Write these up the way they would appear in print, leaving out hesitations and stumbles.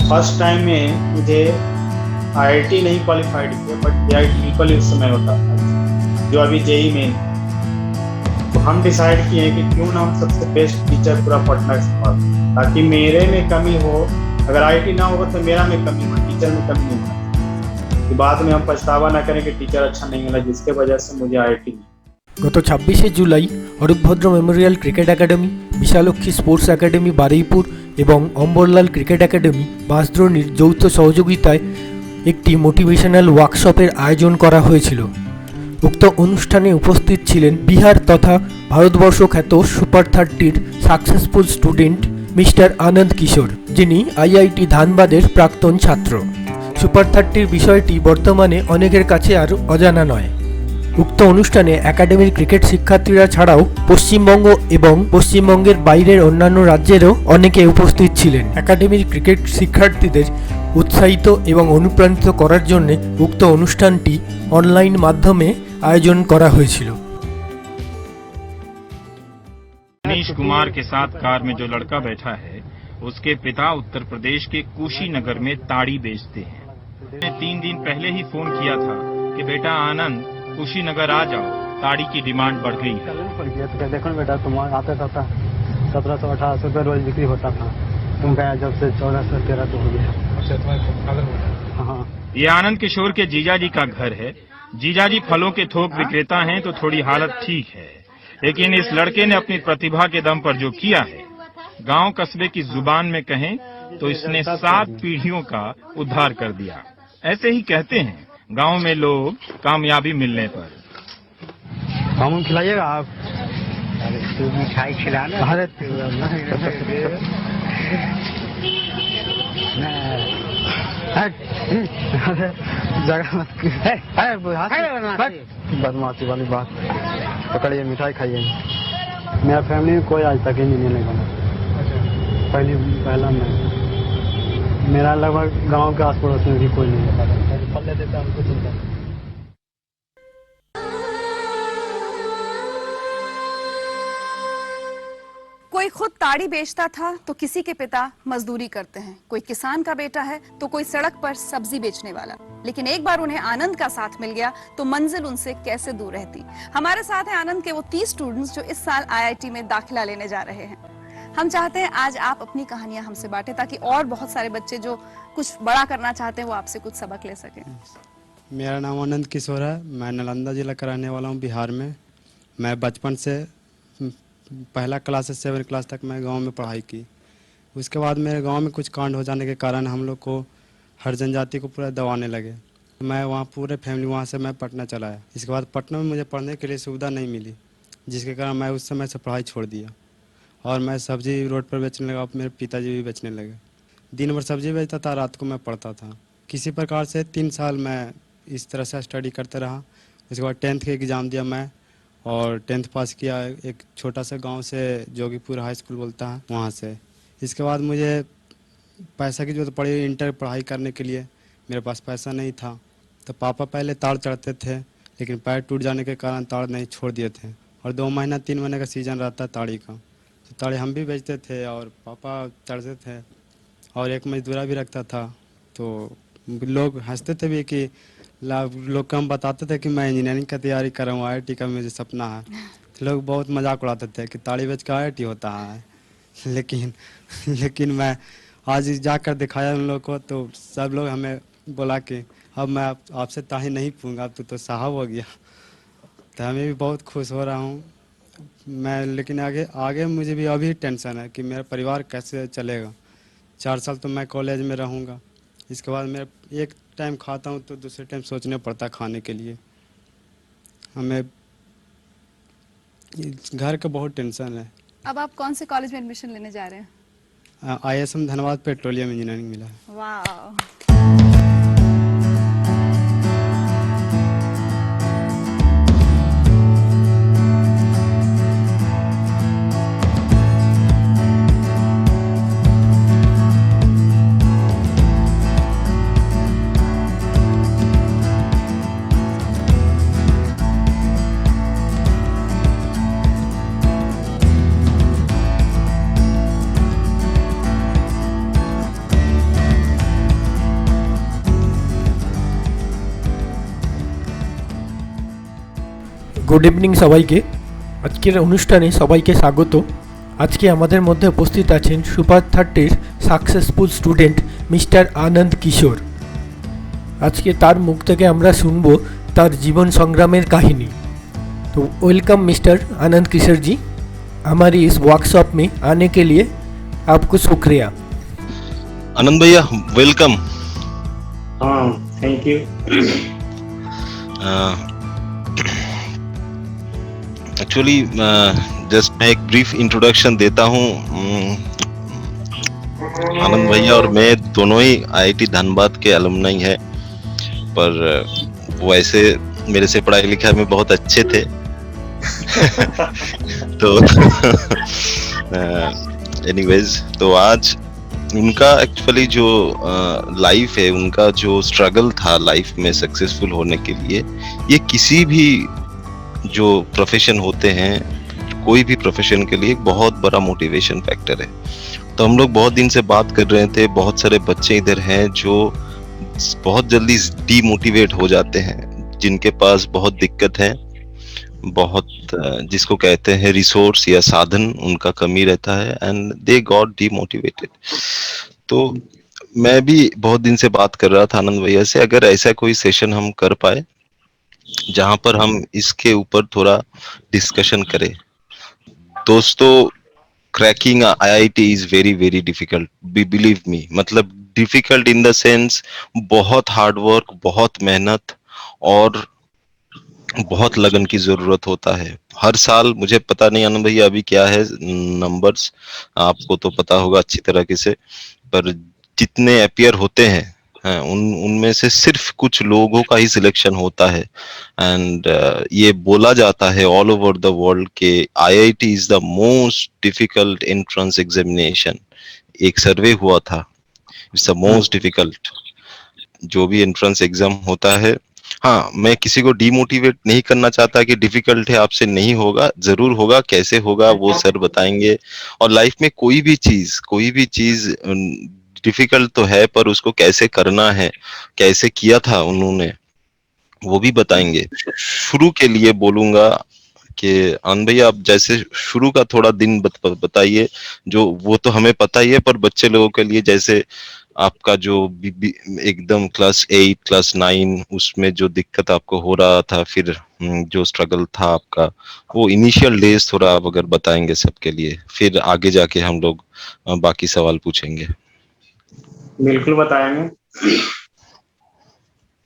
First time में मुझे IIT नहीं क्वालिफाइड किया, बट जेआईटी इक्वली उस समय होता था जो अभी जेई मेन। तो हम डिसाइड किए कि क्यों ना हम सबसे बेस्ट टीचर पूरा पटना से पास, ताकि मेरे में कमी हो, अगर आईआईटी ना होगा तो मेरा में कमी हो, टीचर में कमी नहीं होगा, कि बाद में हम पछतावा ना करें कि टीचर अच्छा नहीं मिला, जिसके वजह से मुझे आईआईटी। গত ২৬শে জুলাই Arupbhadra memorial cricket academy, Bishalakshi sports academy Baruipur এবং অম্বরলাল ক্রিকেট একাডেমি বাঁশদ্রোণীর যৌথ সহযোগিতায় একটি মোটিভেশনাল ওয়ার্কশপের আয়োজন করা হয়েছিল। উক্ত অনুষ্ঠানে উপস্থিত ছিলেন বিহার তথা ভারতবর্ষ খ্যাত সুপার 30-র সাকসেসফুল স্টুডেন্ট মিস্টার আনন্দ কিশোর, যিনি আইআইটি ধানবাদের প্রাক্তন ছাত্র। সুপার 30-র বিষয়টি বর্তমানে অনেকের কাছে আর অজানা নয়। উক্ত অনুষ্ঠানে একাডেমির ক্রিকেট শিক্ষার্থীরা ছাড়াও পশ্চিমবঙ্গ এবং পশ্চিমবঙ্গের বাইরের অন্যান্য রাজ্যেরও অনেকে উপস্থিত ছিলেন। একাডেমির ক্রিকেট শিক্ষার্থীদের উৎসাহিত এবং অনুপ্রাণিত করার জন্য উক্ত অনুষ্ঠানটি অনলাইন মাধ্যমে আয়োজন করা হয়েছিল। मनीष कुमार के साथ कार में जो लड़का बैठा है, उसके पिता उत्तर प्रदेश के कुशीनगर में ताड़ी बेचते हैं। मैंने 3 दिन पहले ही फोन किया था कि बेटा आनंद कुशीनगर आ जाओ, ताड़ी की डिमांड बढ़ गई है। तो देखो बेटा, तुम आता था 1700-1800 रुपये रोज बिक्री होता था, तुम गया जब से 1413 तो हो गया। हाँ, ये आनंद किशोर के जीजाजी का घर है। जीजाजी फलों के थोक विक्रेता हैं, तो थोड़ी हालत ठीक है, लेकिन इस लड़के ने अपनी प्रतिभा के दम पर जो किया है, गांव कस्बे की जुबान में कहें तो इसने 7 पीढ़ियों का उद्धार कर दिया। ऐसे ही कहते हैं गांव में लोग कामयाबी मिलने पर। हम खिलाइएगा आप? अरे तू मिठाई खिलाना। अरे जगह बदमाशी वाली बात। पकड़िए, मिठाई खाइए। मेरा फैमिली में कोई आज तक ही नहीं लगा, पहला मैं। मेरा लगभग गांव के आस पड़ोस में भी कोई नहीं है। फल ले देता हमको चिंता। कोई खुद ताड़ी बेचता था तो किसी के पिता मजदूरी करते हैं, कोई किसान का बेटा है तो कोई सड़क पर सब्जी बेचने वाला। लेकिन एक बार उन्हें आनंद का साथ मिल गया तो मंजिल उनसे कैसे दूर रहती। हमारे साथ हैं आनंद के वो 30 स्टूडेंट्स जो इस साल आईआईटी में दाखिला लेने जा रहे हैं। हम चाहते हैं आज आप अपनी कहानियां हमसे बांटें, ताकि और बहुत सारे बच्चे जो कुछ बड़ा करना चाहते हैं वो आपसे कुछ सबक ले सकें। मेरा नाम आनंद किशोर है, मैं नालंदा जिला का रहने वाला हूँ, बिहार में। मैं बचपन से पहला क्लास से 7 क्लास तक मैं गांव में पढ़ाई की। उसके बाद मेरे गांव में कुछ कांड हो जाने के कारण हम लोग को हर जनजाति को पूरा दबाने लगे। मैं वहाँ पूरे फैमिली वहाँ से मैं पटना चला आया। इसके बाद पटना में मुझे पढ़ने के लिए सुविधा नहीं मिली, जिसके कारण मैं उस समय से पढ़ाई छोड़ दिया और मैं सब्जी रोड पर बेचने लगा। मेरे पिताजी भी बेचने लगे। दिन भर सब्जी बेचता था, रात को मैं पढ़ता था। किसी प्रकार से 3 साल मैं इस तरह से स्टडी करते रहा। उसके बाद 10th के एग्ज़ाम दिया मैं और 10th पास किया एक छोटा सा गांव से, जोगीपुर हाई स्कूल बोलता है, वहाँ से। इसके बाद मुझे पैसा की जरूरत पड़ी इंटर पढ़ाई करने के लिए। मेरे पास पैसा नहीं था तो पापा पहले ताड़ चढ़ते थे, लेकिन पैर टूट जाने के कारण ताड़ नहीं छोड़ दिए थे। और 2 महीना 3 महीने का सीजन रहता ताड़ी का, तो ताड़ी हम भी बेचते थे और पापा चढ़ते थे और एक मजदूरा भी रखता था। तो लोग हंसते थे भी कि लोग कम बताते थे कि मैं इंजीनियरिंग का तैयारी कर रहा हूँ, आईआईटी का मुझे सपना है। तो लोग बहुत मजाक उड़ाते थे कि ताड़ी बेच का आईआईटी होता है। लेकिन मैं आज जाकर दिखाया उन लोग को, तो सब लोग हमें बोला कि अब मैं आपसे ताड़ी नहीं पूँगा, अब तो साहब हो गया। तो हमें भी बहुत खुश हो रहा हूँ मैं। लेकिन आगे मुझे भी अभी टेंशन है कि मेरा परिवार कैसे चलेगा। 4 साल तो मैं कॉलेज में रहूँगा, इसके बाद मेरा एक टाइम खाता हूँ तो दूसरे टाइम सोचना पड़ता खाने के लिए। हमें घर का बहुत टेंशन है। अब आप कौन से कॉलेज में एडमिशन लेने जा रहे हैं? ISM धनबाद पेट्रोलियम इंजीनियरिंग मिला है। वाह। গুড ইভিনিং সবাইকে। আজকের অনুষ্ঠানে সবাইকে স্বাগত। আজকে আমাদের মধ্যে উপস্থিত আছেন সুপার 30-র সাকসেসফুল স্টুডেন্ট মিস্টার আনন্দ কিশোর। আজকে তার মুখ থেকে আমরা শুনবো তার জীবন সংগ্রামের काहिनी। तो वेलकम मिस्टर आनंद किशोर जी, हमारी इस वर्कशॉप में आने के लिए आपको शुक्रिया। आनंद भैया वेलकम। हाँ, थैंक यू। एक्चुअली जस्ट मैं एक ब्रीफ इंट्रोडक्शन देता हूँ। आनंद भैया और मैं दोनों ही आईआईटी धनबाद के अलुमनाई है, पर वो ऐसे मेरे से पढ़ाई लिखाई में बहुत अच्छे थे। तो एनीवेज, तो आज उनका एक्चुअली जो लाइफ है, उनका जो स्ट्रगल था लाइफ में सक्सेसफुल होने के लिए, ये किसी भी जो प्रोफेशन होते हैं, कोई भी प्रोफेशन के लिए एक बहुत बड़ा मोटिवेशन फैक्टर है। तो हम लोग बहुत दिन से बात कर रहे थे, बहुत सारे बच्चे इधर हैं जो बहुत जल्दी डीमोटिवेट हो जाते हैं, जिनके पास बहुत दिक्कत है, बहुत जिसको कहते हैं रिसोर्स या साधन उनका कमी रहता है, एंड दे गॉट डीमोटिवेटेड। तो मैं भी बहुत दिन से बात कर रहा था आनंद भैया से, अगर ऐसा कोई सेशन हम कर पाए जहां पर हम इसके ऊपर थोड़ा डिस्कशन करें। दोस्तों, cracking IIT is very very difficult, believe me. मतलब डिफिकल्ट इन द सेंस बहुत हार्ड वर्क, बहुत मेहनत और बहुत लगन की जरूरत होता है। हर साल, मुझे पता नहीं आनंद भैया अभी क्या है नंबर्स, आपको तो पता होगा अच्छी तरीके से, पर जितने अपियर होते हैं उनमें से सिर्फ कुछ लोगों का ही सिलेक्शन होता है। एंड ये बोला जाता है ऑल ओवर द वर्ल्ड के IIT is the most difficult entrance examination. एक सर्वे हुआ था, इट्स द मोस्ट डिफिकल्ट जो भी एंट्रेंस एग्जाम होता है। हाँ, मैं किसी को डीमोटिवेट नहीं करना चाहता कि डिफिकल्ट है आपसे नहीं होगा, जरूर होगा। कैसे होगा वो सर बताएंगे। और लाइफ में कोई भी चीज डिफिकल्ट तो है, पर उसको कैसे करना है, कैसे किया था उन्होंने, वो भी बताएंगे। शुरू के लिए बोलूंगा कि आनंद भैया आप जैसे शुरू का थोड़ा दिन बताइए, जो वो तो हमें पता ही है, पर बच्चे लोगों के लिए जैसे आपका जो एकदम क्लास 8 क्लास 9 उसमें जो दिक्कत आपको हो रहा था, फिर जो स्ट्रगल था आपका, वो इनिशियल डेज थोड़ा आप अगर बताएंगे सबके लिए, फिर आगे जाके हम लोग बाकी सवाल पूछेंगे। बिल्कुल बताएंगे।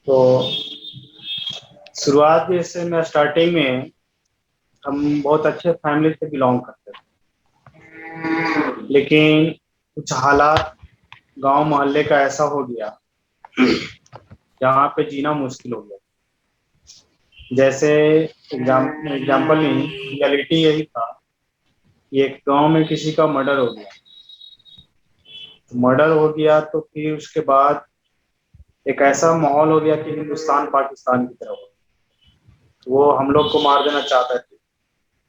तो शुरुआत जैसे मैं स्टार्टिंग में, हम बहुत अच्छे फैमिली से बिलोंग करते थे, लेकिन कुछ हालात गांव मोहल्ले का ऐसा हो गया जहाँ पे जीना मुश्किल हो गया। जैसे एग्जाम्पल नहीं, रियलिटी यही था कि एक गांव में किसी का मर्डर हो गया। मर्डर हो गया तो फिर उसके बाद एक ऐसा माहौल हो गया कि हिंदुस्तान पाकिस्तान की तरफ, वो हम लोग को मार देना चाहते थे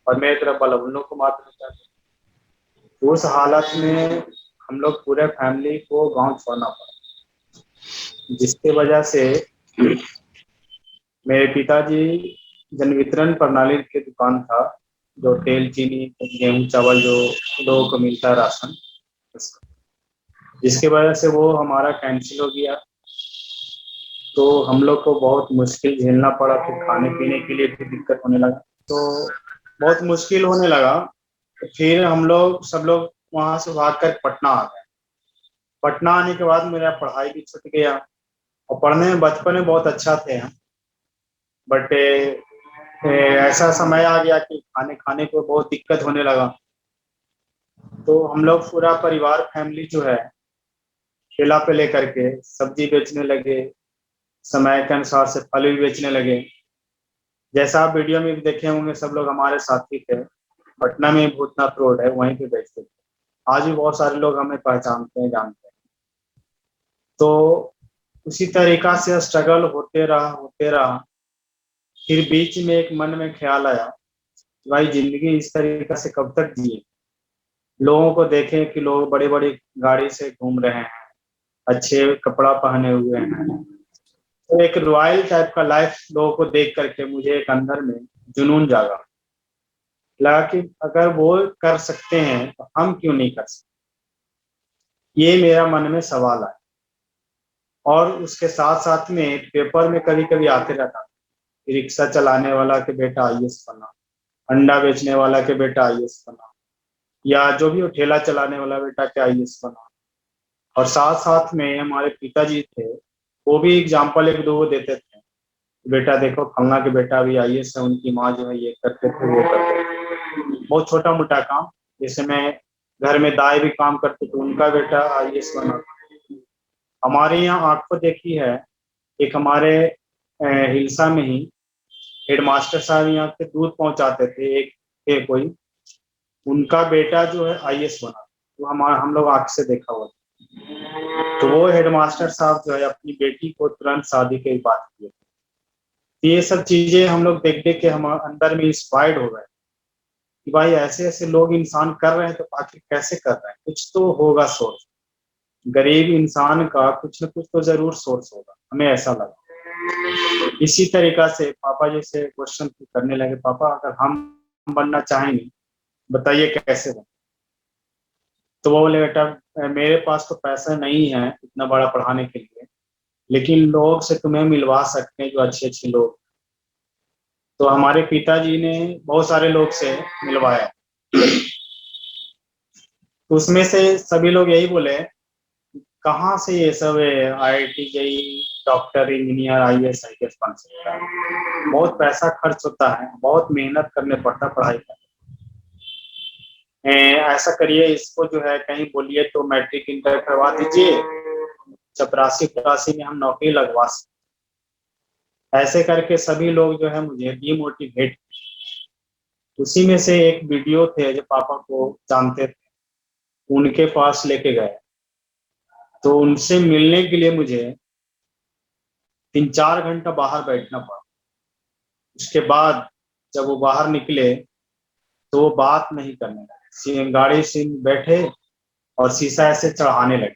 और मेरी तरफ वाला उन लोग को मार देना चाहते थे। उस हालत में हम लोग पूरे फैमिली को गांव छोड़ना पड़ा, जिसके वजह से मेरे पिताजी जन वितरण प्रणाली के दुकान था, जो तेल चीनी गेहूं चावल जो लोगों को मिलता है राशन, जिसके वजह से वो हमारा कैंसिल हो गया। तो हम लोग को बहुत मुश्किल झेलना पड़ा, फिर खाने पीने के लिए भी दिक्कत होने लगा, तो बहुत मुश्किल होने लगा। फिर हम लोग सब लोग वहां से भाग कर पटना आ गए। पटना आने के बाद मेरा पढ़ाई भी छूट गया, और पढ़ने में बचपन में बहुत अच्छा थे हम, बट ऐसा समय आ गया कि खाने को बहुत दिक्कत होने लगा। तो हम लोग पूरा परिवार फैमिली जो है ठेला पे लेकर के सब्जी बेचने लगे, समय के अनुसार से फल भी बेचने लगे। जैसा आप वीडियो में भी देखे होंगे, सब लोग हमारे साथी थे। पटना में भूतनाथ रोड है, वहीं पे बेचते थे। आज भी बहुत सारे लोग हमें पहचानते हैं, जानते हैं। तो उसी तरीका से स्ट्रगल होते रहा। फिर बीच में एक मन में ख्याल आया, भाई जिंदगी इस तरीका से कब तक जिए। लोगों को देखें कि लोग बड़ी बड़ी गाड़ी से घूम रहे हैं, अच्छे कपड़ा पहने हुए हैं, तो एक रॉयल टाइप का लाइफ लोगों को देख करके मुझे एक अंदर में जुनून जागा, लगा कि अगर वो कर सकते हैं तो हम क्यों नहीं कर सकते। ये मेरा मन में सवाल आया। और उसके साथ साथ में पेपर में कभी कभी आते रहता कि रिक्शा चलाने वाला के बेटा आईएएस बना, अंडा बेचने वाला के बेटा आईएएस बना, या जो भी वो ठेला चलाने वाला बेटा के आईएएस बना। और साथ साथ में हमारे पिताजी थे, वो भी एग्जाम्पल एक दो वो देते थे, बेटा देखो फलना के बेटा भी आईएएस है, उनकी माँ जो है ये करते थे वो करते थे। बहुत छोटा मोटा काम, जैसे मैं घर में दाई भी काम करते थे, उनका बेटा आईएएस बना। हमारे यहाँ आंखों देखी है, एक हमारे हिलसा में ही हेडमास्टर साहब यहाँ पे दूध पहुंचाते थे, एक थे कोई, उनका बेटा जो है आईएएस बना, तो हम लोग आंख से देखा हुआ था। तो वो हेडमास्टर साहब जो है अपनी बेटी को तुरंत शादी की बात किए। ये सब चीजें हम लोग देख देख के हम अंदर में इंस्पायर्ड हो गए कि भाई ऐसे ऐसे लोग इंसान कर रहे हैं तो आखिर कैसे कर रहे हैं, कुछ तो होगा सोर्स। गरीब इंसान का कुछ न कुछ तो जरूर सोर्स होगा, हमें ऐसा लगा। इसी तरीका से पापा जी से क्वेश्चन करने लगे, पापा अगर हम बनना चाहेंगे बताइए कैसे बने। तो वो बोले बेटा मेरे पास तो पैसा नहीं है इतना बड़ा पढ़ाने के लिए, लेकिन लोग से तुम्हें मिलवा सकते हैं जो अच्छे अच्छे लोग। तो हमारे पिताजी ने बहुत सारे लोग से मिलवाया, तो उसमें से सभी लोग यही बोले कहाँ से ये सब IIT JEE doctor engineer IAS IPS बन सकता है, बहुत पैसा खर्च होता है, बहुत मेहनत करने पड़ता है पढ़ाई का। ऐसा करिए इसको जो है कहीं बोलिए तो मैट्रिक इंटर करवा दीजिए, चपरासी परासी में हम नौकरी लगवा सकते। ऐसे करके सभी लोग जो है मुझे डीमोटिवेट। उसी में से एक वीडियो थे जो पापा को जानते थे, उनके पास लेके गए। तो उनसे मिलने के लिए मुझे 3-4 घंटा बाहर बैठना पड़ा। उसके बाद जब वो बाहर निकले तो वो बात नहीं करने लगे, गाड़ी से बैठे और शीशा ऐसे चढ़ाने लगे।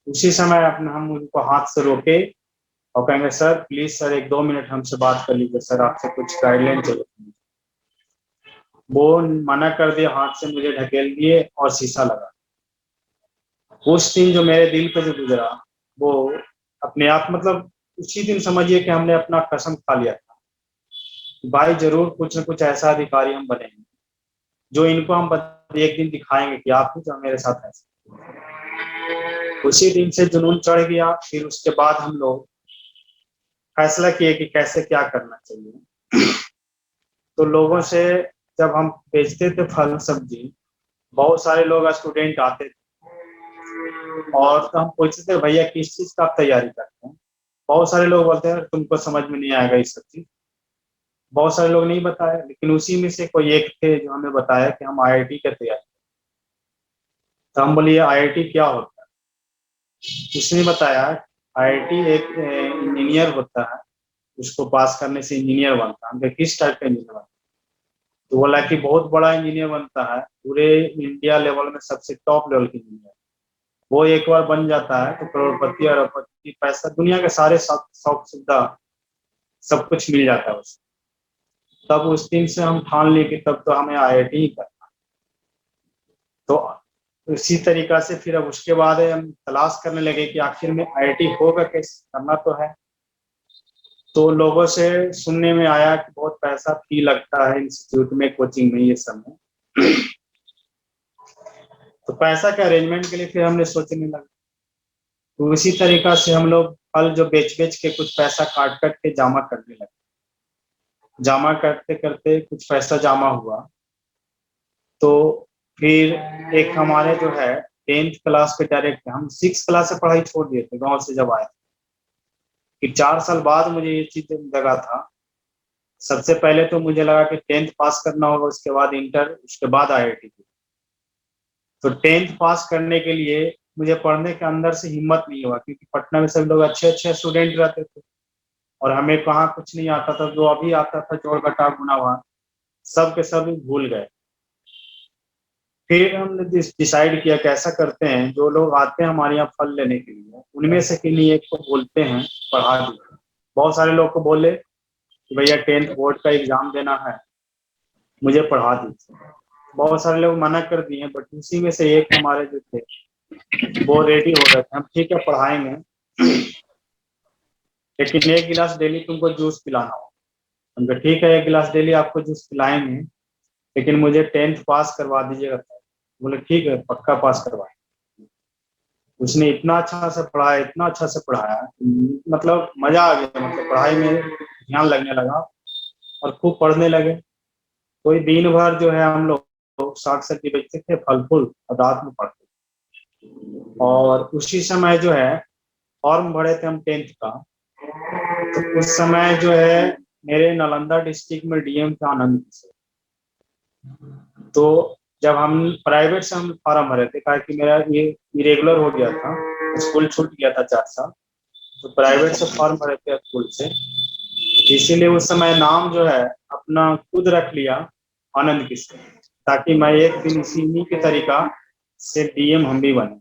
उसी समय अपने हम उनको हाथ से रोके और कहेंगे सर प्लीज सर 1-2 मिनट हमसे बात कर लीजिए सर, आपसे कुछ गाइडलाइन चाहिए। वो मना कर दिया, हाथ से मुझे ढकेल दिए और शीशा लगा। उस दिन जो मेरे दिल पे जो गुजरा वो अपने आप, मतलब उसी दिन समझिए कि हमने अपना कसम खा लिया था भाई जरूर कुछ न कुछ ऐसा अधिकारी हम बनेंगे जो इनको हम एक दिन दिखाएंगे कि आप ही जो मेरे साथ ऐसे। उसी दिन से जुनून चढ़ गया। फिर उसके बाद हम लोग फैसला किए कि कैसे क्या करना चाहिए। तो लोगों से जब हम बेचते थे फल सब्जी, बहुत सारे लोग स्टूडेंट आते थे और तो हम पूछते थे भैया किस चीज का आप तैयारी करते हैं। बहुत सारे लोग बोलते हैं तुमको समझ में नहीं आएगा ये सब चीज। बहुत सारे लोग नहीं बताया, लेकिन उसी में से कोई एक थे जो हमें बताया कि हम आईआईटी का तैयारी। तो हम बोलिए आईआईटी क्या होता है। उसने बताया आईआईटी एक इंजीनियर होता है, उसको पास करने से इंजीनियर बनता है। हम किस टाइप का इंजीनियर बनता है, तो बोला कि बहुत बड़ा इंजीनियर बनता है, पूरे इंडिया लेवल में सबसे टॉप लेवल के इंजीनियर। वो एक बार बन जाता है तो करोड़पति अरबपति, पैसा दुनिया के सारे शौक सुविधा सब कुछ मिल जाता है उसको। तब उस दिन से हम ठान लिए कि तब तो हमें आईआईटी ही करना। तो इसी तरीका से फिर अब उसके बाद हम तलाश करने लगे कि आखिर में आईआईटी होगा कैसे, करना तो है। तो लोगों से सुनने में आया कि बहुत पैसा फी लगता है इंस्टीट्यूट में, कोचिंग में, ये सब में। तो पैसा के अरेंजमेंट के लिए फिर हमने सोचने लगा। तो इसी तरीका से हम लोग फल जो बेच बेच के कुछ पैसा काट काट के जमा करने लगे। जमा करते करते कुछ पैसा जमा हुआ तो फिर एक हमारे जो है 10th क्लास पे डायरेक्ट, हम 6 क्लास से पढ़ाई छोड़ दिए थे गाँव से जब आए। कि 4 साल बाद मुझे ये चीज लगा था। सबसे पहले तो मुझे लगा कि 10th पास करना होगा, उसके बाद इंटर, उसके बाद आईआईटी। तो 10th पास करने के लिए मुझे पढ़ने के अंदर से हिम्मत नहीं हुआ, क्योंकि पटना में सभी लोग अच्छे अच्छे स्टूडेंट रहते थे और हमें कहाँ कुछ नहीं आता था। जो अभी आता था जोड़ घटाव गुणा भाग सब के सब भूल गए। फिर हमने डिसाइड किया कि ऐसा करते हैं, जो लोग आते हैं हमारे यहाँ फल लेने के लिए, उनमें से किन्हीं एक को बोलते हैं पढ़ा दीजिए। बहुत सारे लोग को बोले, कि भैया 10th बोर्ड का एग्जाम देना है, मुझे पढ़ा दीजिए। बहुत सारे लोग मना कर दिए, बट उसी में से एक हमारे जो थे वो रेडी हो गए थे, हम ठीक है पढ़ाएंगे, लेकिन 1 गिलास डेली तुमको जूस पिलाना हो। हम कहा ठीक है 1 गिलास डेली आपको जूस पिलाएंगे, लेकिन मुझे 10th पास करवा दीजिएगा। बोले ठीक है पक्का पास करवाए। उसने इतना अच्छा से पढ़ाया, इतना अच्छा से पढ़ाया, मतलब मजा आ गया, मतलब पढ़ाई में ध्यान लगने लगा और खूब पढ़ने लगे। कोई दिन भर जो है हम लोग साग सब्जी बेचते थे, फल फूल, और रात में पढ़ते। और उसी समय जो है फॉर्म भरे थे हम 10th का, तो उस समय जो है मेरे नालंदा डिस्ट्रिक्ट में डीएम था आनंद किशोर। तो जब हम प्राइवेट से हम फॉर्म भरे थे, कहा कि मेरा ये इरेगुलर हो गया था, स्कूल छूट गया था 4 साल, तो प्राइवेट से फॉर्म भरे थे स्कूल से, इसीलिए उस समय नाम जो है अपना खुद रख लिया आनंद किशोर, ताकि मैं एक दिन इसी के तरीका से डीएम हम भी बने।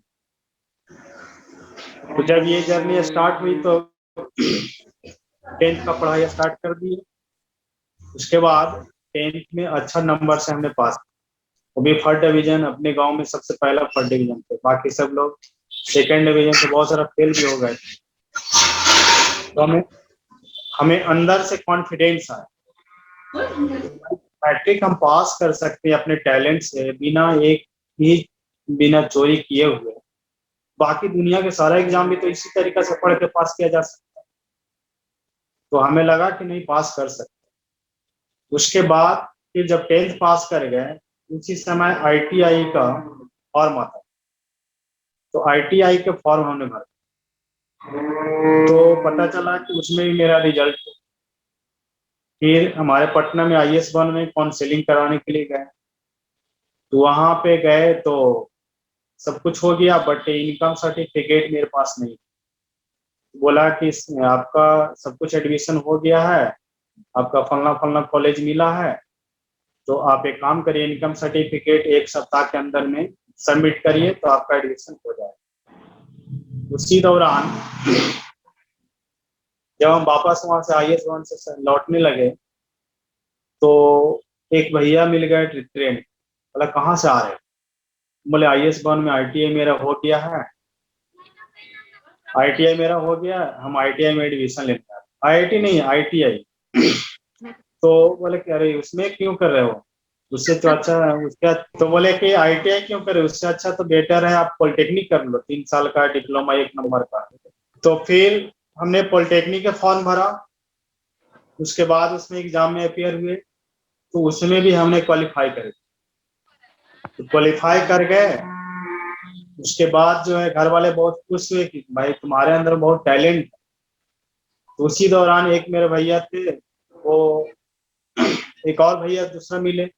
तो जब ये जर्नी स्टार्ट हुई तो 10th का पढ़ाई स्टार्ट कर दिए। उसके बाद 10th में अच्छा नंबर से हमने पास, वो भी फर्स्ट डिवीजन, अपने गांव में सबसे पहला फर्स्ट डिवीजन थे, बाकी सब लोग सेकंड डिवीजन से बहुत सारा फेल भी हो गए। तो हमें अंदर से कॉन्फिडेंस आया, मैट्रिक हम पास कर सकते हैं अपने टैलेंट से, बिना एक भी बिना चोरी किए हुए। बाकी दुनिया के सारा एग्जाम भी तो इसी तरीके से पढ़ के पास किया जा सकता है। तो हमें लगा कि नहीं पास कर सकते। उसके बाद फिर जब 10th पास कर गए, उसी समय आईटीआई का फॉर्म आता, तो आईटीआई के फॉर्म हमने भरा, तो पता चला कि उसमें भी मेरा रिजल्ट। फिर हमारे पटना में आईएएस भवन में काउंसलिंग कराने के लिए गए, तो वहां पे गए तो सब कुछ हो गया, बट इनकम सर्टिफिकेट मेरे पास नहीं। बोला कि आपका सब कुछ एडमिशन हो गया है, आपका फलना फलना कॉलेज मिला है, तो आप एक काम करिए, इनकम सर्टिफिकेट 1 सप्ताह के अंदर में सबमिट करिए तो आपका एडमिशन हो जाएगा। उसी दौरान जब हम वापस वहां से आईएएस भवन से लौटने लगे, तो एक भैया मिल गए ट्रेन। बोला कहाँ से आ रहे हैं? बोले आईएएस भवन में आईटीआई मेरा हो गया है, आईटीआई मेरा हो गया, हम आईटीआई में एडमिशन लेते हैं। आईआईटी नहीं, आईटीआई। तो बोले कि अरे उसमें क्यों कर रहे हो, उससे तो अच्छा उसका, तो बोले कि आईटीआई क्यों करे, उससे अच्छा तो बेटर है आप पॉलिटेक्निक कर लो, 3 साल का डिप्लोमा 1 नंबर का। तो फिर हमने पॉलिटेक्निक का फॉर्म भरा, उसके बाद उसमें एग्जाम में अपियर हुए, तो उसमें भी हमने क्वालिफाई कर, तो क्वालिफाई कर गए। उसके बाद जो है घर वाले बहुत खुश हुए कि भाई तुम्हारे अंदर बहुत टैलेंट है। तो उसी दौरान एक मेरे भैया थे, वो एक और भैया दूसरा मिले,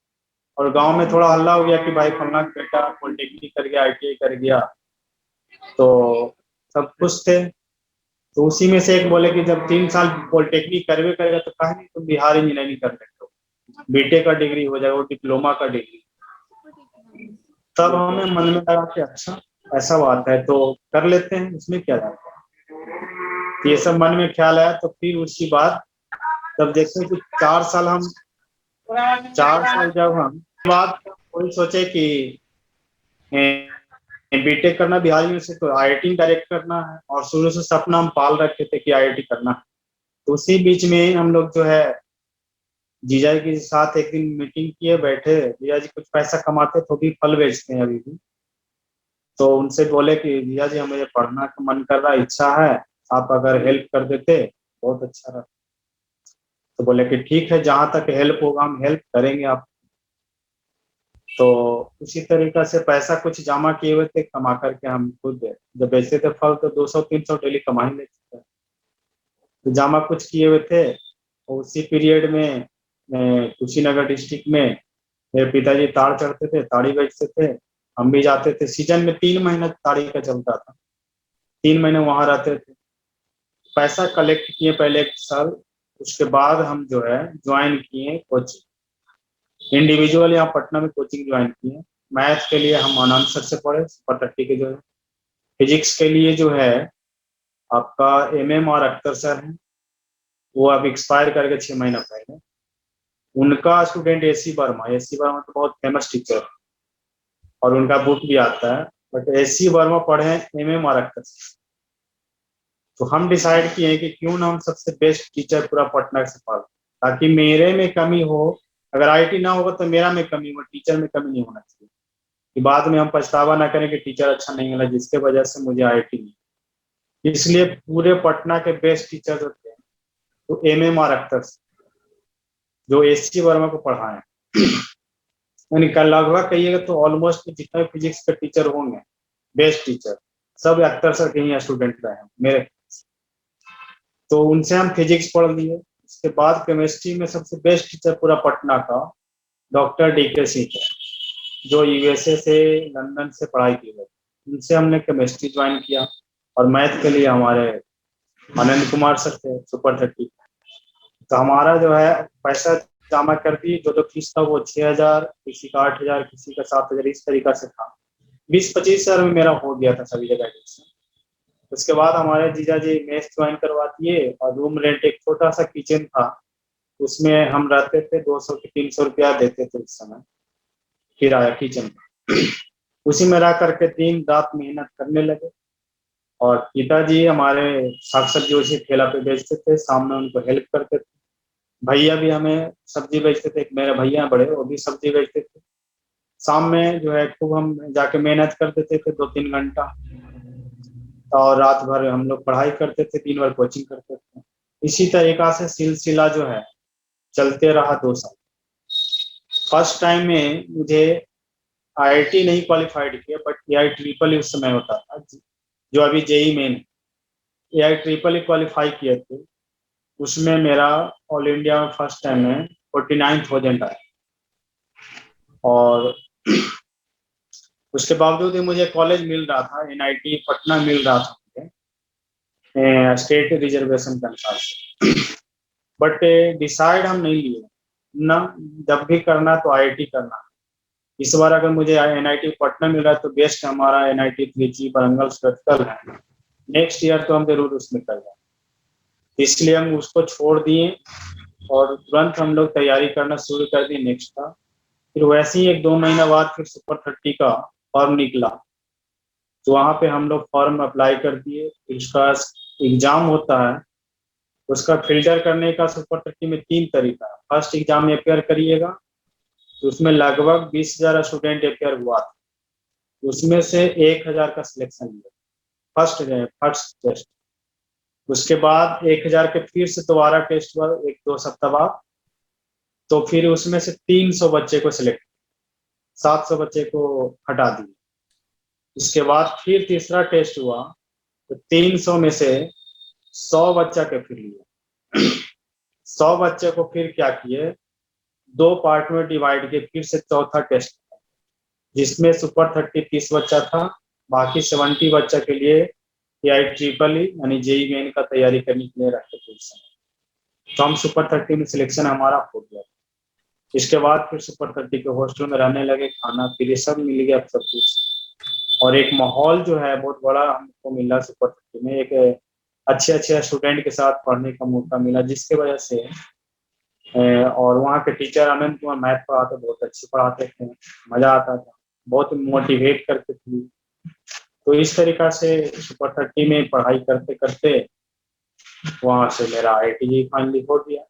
और गांव में थोड़ा हल्ला हो गया कि भाई फलना बेटा पॉलिटेक्निक कर गया, आईटीआई कर गया, तो सब खुश थे। तो उसी में से एक बोले कि जब 3 साल पॉलिटेक्निक करवे करेगा तो कहा नहीं तुम बिहार इंजीनियरिंग कर लेते हो, बीटेक का डिग्री हो जाएगा, वो डिप्लोमा का डिग्री। तब हमें मन में लगा कि अच्छा ऐसा बात है तो कर लेते हैं, इसमें क्या जाता है। ये सब मन में ख्याल आया, तो फिर उसकी बाद जब देखते कि 4 साल हम 4 साल जब हम बाद कोई सोचे कि बीटेक करना बिहार यूनिवर्सिटी, तो आईआईटी डायरेक्ट करना है, और शुरू से सपना हम पाल रखे थे कि आईआईटी करना है। तो उसी बीच में हम लोग जो है जीजा जी के साथ एक दिन मीटिंग किए, बैठे, जीजा जी कुछ पैसा कमाते तो भी फल बेचते हैं अभी भी, तो उनसे बोले कि जीजा जी हमें पढ़ना का मन कर रहा, इच्छा है, आप अगर हेल्प कर देते बहुत अच्छा रहता। तो बोले कि ठीक है जहां तक हेल्प होगा हम हेल्प करेंगे आप। तो उसी तरीका से पैसा कुछ जमा किए हुए थे, कमा करके हम खुद जब बेचते थे फल तो 200-300 डेली कमा ही लेते थे। तो जमा कुछ किए हुए थे, और उसी पीरियड में कुशीनगर डिस्ट्रिक्ट में मेरे पिताजी ताड़ चढ़ते थे, ताड़ी बेचते थे, हम भी जाते थे। सीजन में 3 महीना ताड़ी का चलता था, 3 महीने वहां रहते थे, पैसा कलेक्ट किए पहले 1 साल। उसके बाद हम जो है ज्वाइन किए कोचिंग, इंडिविजुअल यहाँ पटना में कोचिंग ज्वाइन किए। मैथ के लिए हम आनंद सर से पढ़े, पटट्टी के जो है। फिजिक्स के लिए जो है आपका एमएम और अख्तर सर हैं। वो अब एक्सपायर करके 6 महीना पहले। उनका स्टूडेंट एसी वर्मा तो बहुत फेमस टीचर है और उनका बुक भी आता है। बट एसी वर्मा पढ़े एमए मारक्कड़ से। तो हम डिसाइड किए हैं कि क्यों ना हम सबसे बेस्ट टीचर पूरा पटना से पाल, ताकि मेरे में कमी हो, अगर आईटी ना होगा तो मेरा में कमी हो, टीचर में कमी नहीं होना चाहिए कि बाद में हम पछतावा ना करें कि टीचर अच्छा नहीं मिला जिसके वजह से मुझे आईटी नहीं। इसलिए पूरे पटना के बेस्ट टीचर होते हैं तो एमए मारक्कड़ से, जो एसी वर्मा को पढ़ाए, यानी कल लगभग कहिएगा तो ऑलमोस्ट जितने फिजिक्स के टीचर होंगे बेस्ट टीचर सब अख्तर सर के ही स्टूडेंट रहे हैं मेरे। तो उनसे हम फिजिक्स पढ़ लिए। उसके बाद केमिस्ट्री में सबसे बेस्ट टीचर पूरा पटना का डॉक्टर डीके सिंह है, जो यूएसए से लंदन से पढ़ाई की गई। उनसे हमने केमिस्ट्री ज्वाइन किया और मैथ के लिए हमारे आनंद कुमार सर थे सुपर 30। तो हमारा जो है पैसा जमा कर दी, जो फीस था वो 6,000, किसी का 8,000, किसी का 7,000, इस तरीका से था। 20-25 हजार में मेरा हो गया था सभी जगह एडमिशन। उसके बाद हमारे जीजा जी मेस ज्वाइन करवा दिए और रूम रेंट, एक छोटा सा किचन था उसमें हम रहते थे, 200 की 300 रुपया देते थे उस समय किराया किचन का। उसी में रह करके दिन रात मेहनत करने लगे। और पिताजी हमारे साग सब्जी उसी ठेला पे बेचते थे, शाम में उनको हेल्प करते थे। भैया भी हमें सब्जी बेचते थे, एक मेरे भैया बड़े वो भी सब्जी बेचते थे। शाम में जो है खूब हम जाके मेहनत कर देते थे 2-3 घंटा, और रात भर हम लोग पढ़ाई करते थे, दिन भर कोचिंग करते थे। इसी तरीका से सिलसिला जो है चलते रहा 2 साल। फर्स्ट टाइम में मुझे आईआईटी नहीं क्वालिफाइड किया, बट एआई ट्रिपल उस समय होता था, जो अभी JEE Main AI triple qualify किए थे। उसमें मेरा ऑल इंडिया में फर्स्ट टाइम में 49,000 आया। और उसके बावजूद भी मुझे कॉलेज मिल रहा था, एनआईटी पटना मिल रहा था मुझे स्टेट रिजर्वेशन के अनुसार से। बट डिसाइड हम नहीं लिए ना, जब भी करना तो आईआईटी करना। इस बार अगर मुझे एनआईटी पटना मिल रहा है तो बेस्ट हमारा एनआईटी त्रिची वरंगल स्ट्रक्चरल है। नेक्स्ट ईयर तो हम जरूर उसमें कर जाए, इसलिए हम उसको छोड़ दिए और तुरंत हम लोग तैयारी करना शुरू कर दी नेक्स्ट का। फिर वैसे ही 1-2 महीना बाद फिर सुपर 30 का फॉर्म निकला, तो वहाँ पे हम लोग फॉर्म अप्लाई कर दिए। उसका एग्जाम होता है, उसका फिल्टर करने का सुपर 30 में 3 तरीका है। फर्स्ट एग्जाम में अपेयर करिएगा तो उसमें लगभग 20,000 स्टूडेंट अपेयर हुआ था, उसमें से 1,000 का सिलेक्शन हुआ फर्स्ट टेस्ट। उसके बाद 1,000 के फिर से दोबारा टेस्ट हुआ 1-2 सप्ताह बाद, तो फिर उसमें से 300 बच्चे को सिलेक्ट, 700 बच्चे को हटा दिए। इसके बाद फिर तीसरा टेस्ट हुआ तो 300 में से 100 बच्चा के फिर लिया। 100 बच्चे को फिर क्या किए, 2 पार्ट में डिवाइड किए, फिर से चौथा टेस्ट, जिसमें सुपर 30 बच्चा था, बाकी 70 बच्चा के लिए एआई ट्रिपल यानी जेई मेन का तैयारी करने के लिए रखते थे उस समय। तो हम सुपर 30 में सिलेक्शन हमारा हो गया। इसके बाद फिर सुपर 30 के हॉस्टल में रहने लगे, खाना पीने सब मिल गया सब कुछ, और एक माहौल जो है बहुत बड़ा हमको मिला सुपर 30 में। एक अच्छे स्टूडेंट के साथ पढ़ने का मौका मिला, जिसके वजह से और वहाँ के टीचर आनंद कुमार मैथ पढ़ाते, बहुत अच्छे पढ़ाते थे, मजा आता था, बहुत मोटिवेट करते थे। तो इस तरीका से सुपर 30 में पढ़ाई करते करते वहाँ से मेरा आईआईटी फाइनली हो गया।